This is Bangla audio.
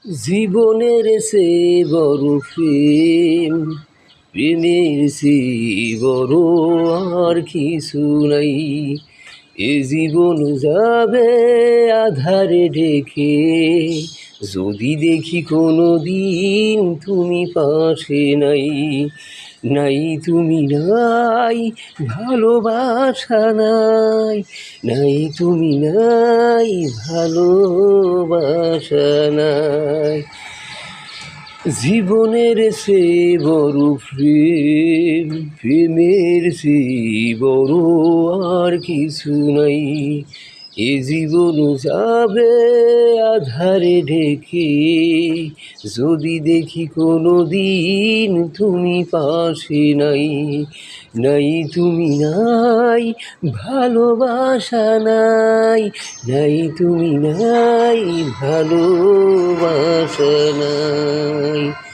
জীবনের সে বড় প্রেম, প্রেমের সে বড় আর কিছু নাই। এ জীবন যাবে আধারে ঢেকে, যদি দেখি কোনো দিন তুমি পাশে নাই। নাই তুমি নাই, ভালোবাসা নাই। নাই তুমি নাই, ভালোবাসা নাই। জীবনের সে বড় প্রেম, প্রেমের সে বড় আর কিছু নাই। এ জীবন যাবে আধারে ঢেকে, যদি দেখি কোনো দিন তুমি পাশে নাই। নাই তুমি নাই, ভালোবাসা নাই। নাই তুমি নাই, ভালোবাসা নাই।